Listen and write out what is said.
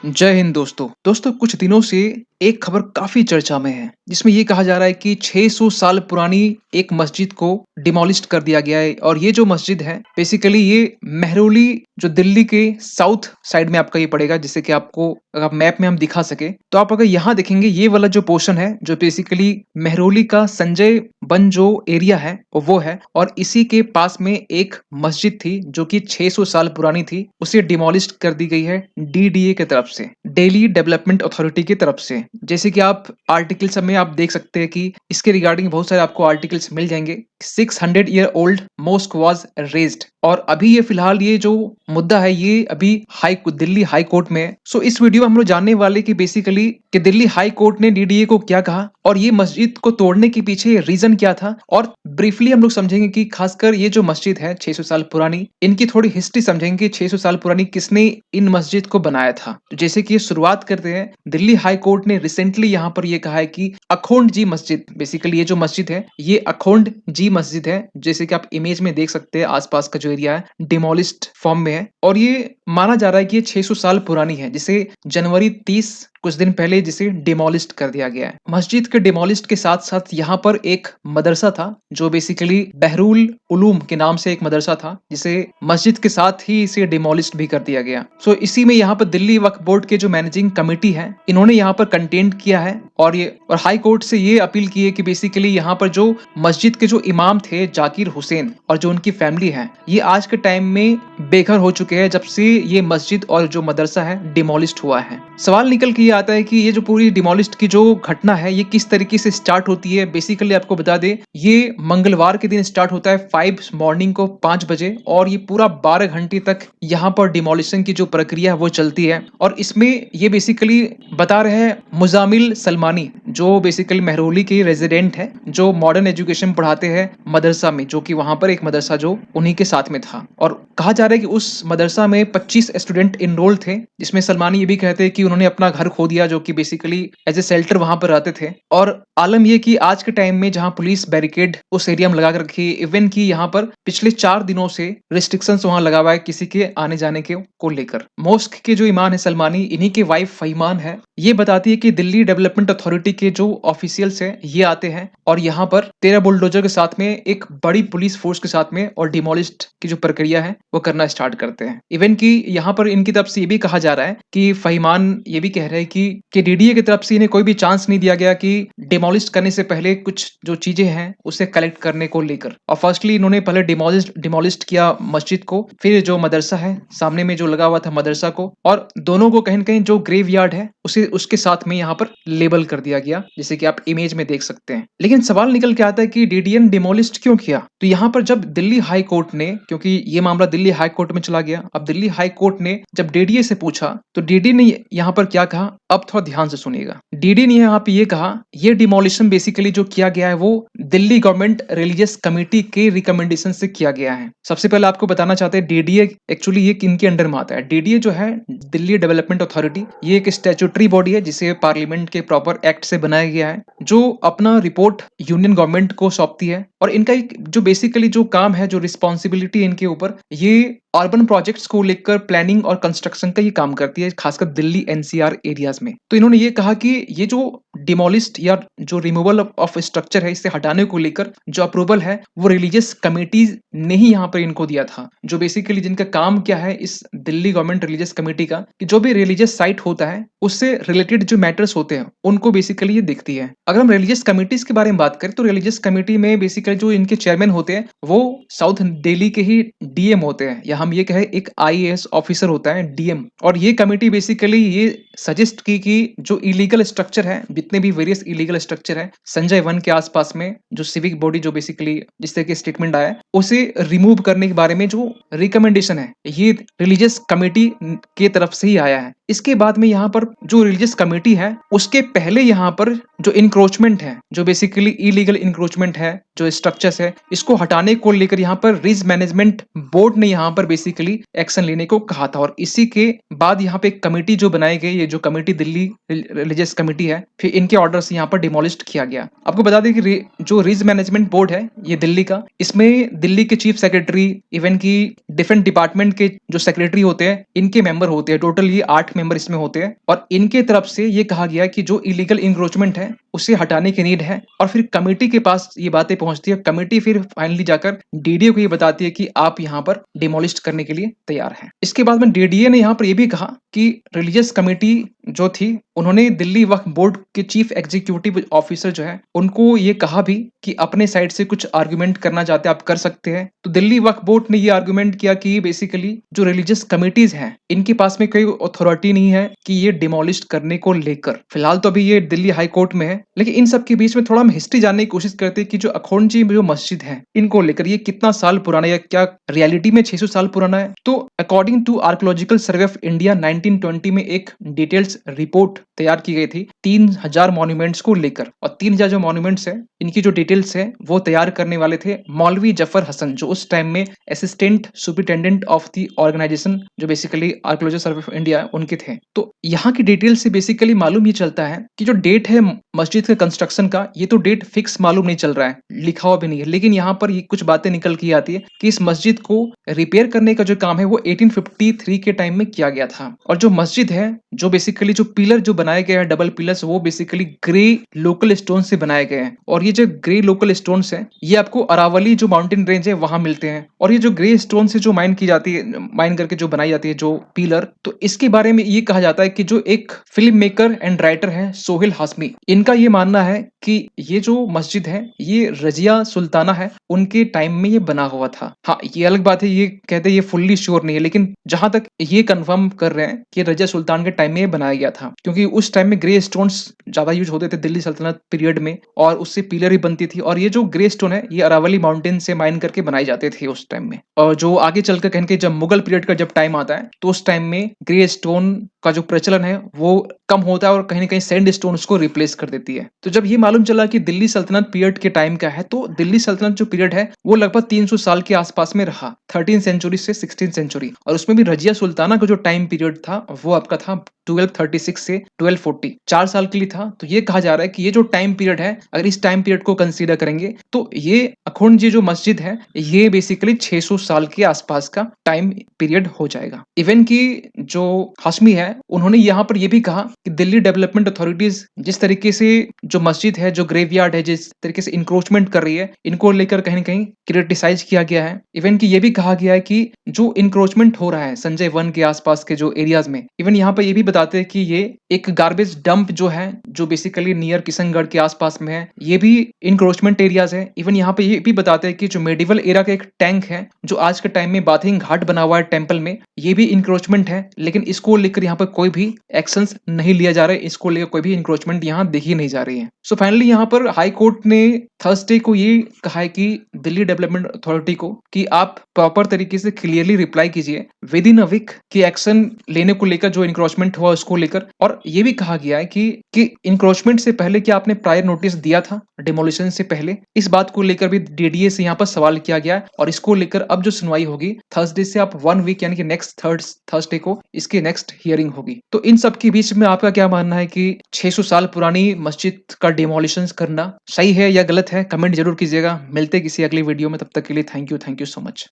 जय हिंद दोस्तों कुछ दिनों से एक खबर काफी चर्चा में है जिसमें ये कहा जा रहा है कि 600 साल पुरानी एक मस्जिद को डिमोलिश कर दिया गया है। और ये जो मस्जिद है बेसिकली ये मेहरौली जो दिल्ली के साउथ साइड में आपका ये पड़ेगा, जिससे कि आपको अगर आप मैप में हम दिखा सके तो आप अगर यहाँ देखेंगे ये वाला जो पोर्शन है जो बेसिकली मेहरौली का संजय बन जो एरिया है वो है। और इसी के पास में एक मस्जिद थी जो कि 600 साल पुरानी थी, उसे डिमोलिश कर दी गई है डीडीए की तरफ से, दिल्ली डेवलपमेंट अथॉरिटी की तरफ से। जैसे कि आप आर्टिकल सब में आप देख सकते हैं कि इसके रिगार्डिंग बहुत सारे आपको आर्टिकल्स मिल जाएंगे। 600 year old mosque was razed, और अभी ये फिलहाल ये जो मुद्दा है ये अभी दिल्ली हाई कोर्ट में है। सो इस वीडियो में हम लोग जानने वाले कि बेसिकली कि दिल्ली हाई कोर्ट ने डीडीए को क्या कहा और ये मस्जिद को तोड़ने के पीछे रीजन क्या था। और ब्रीफली हम लोग समझेंगे कि खासकर ये जो मस्जिद है 600 साल पुरानी, इनकी थोड़ी हिस्ट्री समझेंगे कि 600 साल पुरानी किसने इन मस्जिद को बनाया था। तो जैसे कि ये शुरुआत करते हैं, दिल्ली हाई कोर्ट ने रिसेंटली यहाँ पर ये कहा है कि अखोंड जी मस्जिद, बेसिकली ये जो मस्जिद है ये अखोंड जी मस्जिद है, जैसे कि आप इमेज में देख सकते हैं आसपास का जो एरिया है डिमोलिस्ड फॉर्म में है। और ये माना जा रहा है कि ये 600 साल पुरानी है, जिसे जनवरी 30 कुछ दिन पहले जिसे डिमोलिस्ट कर दिया गया है। मस्जिद के डिमोलिस्ट के साथ साथ यहाँ पर एक मदरसा था जो बेसिकली बहरुल उलूम के नाम से एक मदरसा था, जिसे मस्जिद के साथ ही इसे डिमोलिस्ट भी कर दिया गया। सो इसी में यहाँ पर दिल्ली वक्फ बोर्ड के जो मैनेजिंग कमेटी है इन्होंने यहाँ पर कंटेंट किया है और हाई कोर्ट से ये अपील की है कि बेसिकली यहाँ पर जो मस्जिद के जो इमाम थे जाकिर हुसैन और जो उनकी फैमिली है ये आज के टाइम में बेघर हो चुके हैं जब से ये मस्जिद और जो मदरसा है डिमोलिस्ट हुआ है। सवाल निकल के ये आता है कि ये जो पूरी डिमोलिस्ट की जो घटना है ये किस तरीके से स्टार्ट होती है। बेसिकली आपको बता दे ये मंगलवार के दिन स्टार्ट होता है 5 मॉर्निंग को 5 बजे, और ये पूरा 12 घंटे तक यहाँ पर डिमोलिशन की जो प्रक्रिया है वो चलती है। और इसमें ये बेसिकली बता रहे हैं मुजामिल सलमानी जो बेसिकली मेहरौली के रेजिडेंट है, जो मॉडर्न एजुकेशन पढ़ाते हैं मदरसा में, जो कि वहां पर एक मदरसा जो उन्हीं के साथ में था। और कहा जा रहा है कि उस मदरसा में 25 स्टूडेंट इनरोल थे, जिसमें सलमानी ये भी कहते हैं कि उन्होंने अपना घर खो दिया, जो कि बेसिकली एज ए शेल्टर वहां पर रहते थे। और आलम ये कि आज के टाइम में जहां पुलिस बैरिकेड उस एरिया में लगा कर रखी है, इवन की यहाँ पर पिछले 4 दिनों से रिस्ट्रिक्शंस वहां लगा हुआ है किसी के आने जाने के को लेकर। मॉस्क के जो ईमान है सलमानी, इन्हीं के वाइफ फहीमान है, ये बताती है कि दिल्ली डेवलपमेंट अथॉरिटी के जो ऑफिशियल्स हैं ये आते हैं और यहाँ पर 13 बुलडोजर के साथ में एक बड़ी पुलिस फोर्स के साथ में और डिमोलिस्ट की जो प्रक्रिया है वो करना स्टार्ट करते हैं। इवन की यहाँ पर इनकी तरफ से ये भी कहा जा रहा है कि फहीमान ये भी कह रहे हैं कि डीडीए की तरफ से इन्हें कोई भी चांस नहीं दिया गया कि डिमोलिश करने से पहले कुछ जो चीजें हैं उसे कलेक्ट करने को लेकर। और फर्स्टली इन्होंने पहले डिमोलिश किया मस्जिद को, फिर जो मदरसा है सामने में जो लगा हुआ था मदरसा को, और दोनों को कहीं न कहीं जो ग्रेव यार्ड है उसे उसके साथ में यहाँ पर लेबल कर दिया गया, जैसे कि आप इमेज में देख सकते हैं। लेकिन सवाल निकल के आता है कि डीडीए ने डिमोलिश क्यों किया। तो यहाँ पर जब दिल्ली हाई कोर्ट ने, क्योंकि ये मामला दिल्ली हाई कोर्ट में चला गया, अब दिल्ली हाई कोर्ट ने जब डीडीए से पूछा तो डीडी ने यहाँ पर क्या कहा, अब थोड़ा ध्यान से सुनिएगा। डीडी ने यहाँ पे ये कहा ये डिमोलिशन बेसिकली जो किया गया है वो दिल्ली गवर्नमेंट रिलीजियस कमेटी के रिकमेंडेशन से किया गया है। सबसे पहले आपको बताना चाहते हैं डीडीए एक्चुअली ये किनके अंडर में आता है। डीडीए जो है दिल्ली डेवलपमेंट अथॉरिटी, ये एक स्टैट्यूटरी बॉडी है जिसे पार्लियामेंट के प्रॉपर एक्ट से बनाया गया है, जो अपना रिपोर्ट यूनियन गवर्नमेंट को सौंपती है। और इनका एक जो बेसिकली जो काम है, जो रिस्पॉन्सिबिलिटी इनके ऊपर, ये अर्बन प्रोजेक्ट्स को लेकर प्लानिंग और कंस्ट्रक्शन का ये काम करती है, खासकर दिल्ली एनसीआर एरियाज में। तो इन्होंने ये कहा कि ये जो डिमोलिस्ट या जो रिमूवल ऑफ स्ट्रक्चर है इसे हटाने को लेकर जो अप्रूवल है वो रिलीजियस कमेटीज ने ही यहाँ पर इनको दिया था, जो बेसिकली जिनका काम क्या है इस दिल्ली गवर्नमेंट रिलीजियस कमेटी का, कि जो भी रिलीजियस साइट होता है उससे रिलेटेड जो मैटर्स होते हैं उनको बेसिकली ये देखती है। अगर हम रिलीजियस कमेटीज के बारे में बात करें तो रिलीजियस कमेटी में बेसिकली जो इनके चेयरमैन होते हैं वो साउथ दिल्ली के ही डीएम होते हैं, या हम ये कहें एक आईएएस ऑफिसर होता है डीएम। और ये कमेटी बेसिकली ये सजेस्ट की कि जो इलीगल स्ट्रक्चर है, जितने भी वेरियस इलीगल स्ट्रक्चर है संजय वन के आसपास में, जो सिविक बॉडी जो बेसिकली जिस तरह के स्टेटमेंट आया है उसे रिमूव करने के बारे में जो रिकमेंडेशन है ये रिलीजियस कमेटी के तरफ से ही आया है। इसके बाद में यहाँ पर जो रिलीजियस कमेटी है उसके पहले यहाँ पर जो इंक्रोचमेंट है, जो बेसिकली इलीगल इंक्रोचमेंट है, जो स्ट्रक्चर्स है, इसको हटाने को लेकर यहाँ पर रिज मैनेजमेंट बोर्ड ने यहाँ पर बेसिकली एक्शन लेने को कहा था। और इसी के बाद यहाँ पे एक कमेटी जो बनाई गई, ये जो कमेटी दिल्ली रिलीजियस कमेटी है, फिर इनके ऑर्डर से यहाँ पर डिमोलिश्ड किया गया। आपको बता दें कि जो रिज मैनेजमेंट बोर्ड है ये दिल्ली का, इसमें दिल्ली के चीफ सेक्रेटरी, इवन की डिफरेंट डिपार्टमेंट के जो सेक्रेटरी होते हैं इनके मेंबर होते हैं। टोटल ये 8 मेंबर इसमें होते हैं और इनके तरफ से ये कहा गया कि जो इलीगल इंक्रोचमेंट है उसे हटाने की नीड है। और फिर कमेटी के पास ये बातें पहुंचती है, कमेटी फिर फाइनली जाकर डीडीए को ये बताती है कि आप यहाँ पर डिमोलिश करने के लिए तैयार हैं। इसके बाद में डीडीए ने यहाँ पर ये भी कहा कि रिलीजियस कमेटी जो थी उन्होंने दिल्ली वक्फ बोर्ड के चीफ एग्जीक्यूटिव ऑफिसर जो है उनको ये कहा भी कि अपने साइड से कुछ आर्गुमेंट करना चाहते हैं आप कर सकते हैं। तो दिल्ली वक्फ बोर्ड ने ये आर्गुमेंट किया कि बेसिकली जो रिलीजियस कमिटीज हैं इनके पास में कोई अथॉरिटी नहीं है कि ये डिमोलिश करने को लेकर। फिलहाल तो अभी ये दिल्ली हाई कोर्ट में है, लेकिन इन सब के बीच में थोड़ा हम हिस्ट्री जानने की कोशिश करते हैं कि जो अखोंडजी जो मस्जिद है इनको लेकर ये कितना साल पुराना है या क्या रियलिटी में 600 साल पुराना है। तो according to archaeological survey of India 1920 में एक डिटेल्स रिपोर्ट तैयार की गई थी 3000 मॉन्यूमेंट्स को लेकर, और 3000 जो मॉन्यूमेंट्स है इनकी जो डिटेल्स है वो तैयार करने वाले थे मौलवी जफर हसन, जो उस टाइम में assistant superintendent of the organization जो basically archaeological survey of India उनके थे। तो यहाँ की डिटेल से बेसिकली मालूम ये चलता है कि जो डेट है मस्जिद के कंस्ट्रक्शन का ये तो डेट फिक्स मालूम नहीं चल रहा है, लिखा हुआ भी नहीं है, लेकिन यहाँ पर ये कुछ बातें निकल के आती है कि इस मस्जिद को रिपेयर करने का जो काम है वो 1853 के टाइम में किया गया था। और जो मस्जिद है जो बेसिकली जो पिलर जो बनाए गए हैं डबल पिलर्स वो बेसिकली ग्रे लोकल स्टोन से बनाए गए हैं। और ये जो ग्रे लोकल स्टोन्स है ये आपको अरावली जो माउंटेन रेंज है वहां मिलते हैं। और ये जो ग्रे स्टोन से जो माइन की जाती है, माइन करके जो बनाई जाती है जो पिलर, तो इसके बारे में ये कहा जाता है कि जो एक फिल्म मेकर एंड राइटर है सोहेल हाशमी, इनका ये मानना है कि ये जो मस्जिद है ये रजिया सुल्ताना है उनके टाइम में ये बना हुआ था। हाँ ये अलग बात है, ये कहते हैं ये फुल्ली श्योर नहीं है, लेकिन जहां तक ये कंफर्म कर रहे हैं कि रजिया सुल्तान के टाइम में ये बनाया गया था, क्योंकि उस टाइम में ग्रे स्टोन्स ज्यादा यूज होते थे दिल्ली सल्तनत पीरियड में और उससे पिलर ही बनती थी। और ये जो ग्रे स्टोन है ये अरावली माउंटेन से माइन करके बनाए जाते थे उस टाइम में। और जो आगे चलकर कहने के जब मुगल पीरियड का जब टाइम आता है तो उस टाइम में ग्रे स्टोन का जो प्रचलन है वो कम होता है और कहीं ना कहीं सैंड स्टोन उसको रिप्लेस कर देती है। तो जब ये मालूम चला कि दिल्ली सल्तनत पीरियड के टाइम का है, तो दिल्ली सल्तनत जो पीरियड है वो लगभग 300 साल के आसपास में रहा, 13 सेंचुरी से 16 सेंचुरी। और उसमें भी रजिया सुल्ताना का जो टाइम पीरियड था वो आपका था 1236 से 1240, 4 साल के लिए था। तो ये कहा जा रहा है कि ये जो टाइम पीरियड है अगर इस टाइम पीरियड को कंसीडर करेंगे तो ये अखोंडजी जो मस्जिद है ये बेसिकली 600 साल के आसपास का टाइम पीरियड हो जाएगा। इवन की जो हाशमी है उन्होंने यहाँ पर यह भी कहा कि दिल्ली डेवलपमेंट अथॉरिटीज जिस तरीके से जो मस्जिद है जो ग्रेवयार्ड है जिस तरीके से इंक्रोचमेंट कर रही है इनको लेकर कहीं ना कहीं क्रिटिसाइज किया गया है। इवन की ये भी कहा गया है कि जो इंक्रोचमेंट हो रहा है संजय वन के आसपास के जो एरियाज में, इवन यहाँ पर ये भी बताते हैं कि ये एक गार्बेज डंप जो है जो बेसिकली नियर किशनगढ़ के आसपास में है ये भी इंक्रोचमेंट एरियाज है। इवन यहाँ पे ये भी बताते हैं कि जो मेडिवल एरा का एक टैंक है जो आज के टाइम में बाथिंग घाट बना हुआ है टेंपल में, ये भी इंक्रोचमेंट है, लेकिन इसको लेकर यहाँ पर कोई भी एक्शंस नहीं लिया जा रहा है, इसको लेकर कोई भी इंक्रोचमेंट यहाँ देखी नहीं जा रही है। सो फाइनली यहाँ पर हाई कोर्ट ने थर्सडे को ये कहा है कि दिल्ली डेवलपमेंट अथॉरिटी को कि आप प्रॉपर तरीके से क्लियरली रिप्लाई कीजिए विद इन अ वीक कि एक्शन लेने को लेकर जो इंक्रोचमेंट हुआ उसको लेकर। और ये भी कहा गया है कि इंक्रोचमेंट से पहले क्या आपने प्रायर नोटिस दिया था डिमोलिशन से पहले, इस बात को लेकर भी डीडीए से यहाँ पर सवाल किया गया है। और इसको लेकर अब जो सुनवाई होगी थर्सडे से आप 1 वीक यानी कि नेक्स्ट थर्ड थर्सडे को इसकी नेक्स्ट हियरिंग होगी। तो इन सब के बीच में आपका क्या मानना है कि 600 साल पुरानी मस्जिद का डिमोलिशन करना सही है या गलत है? कमेंट जरूर कीजिएगा। मिलते किसी अगली वीडियो में, तब तक के लिए थैंक यू सो मच।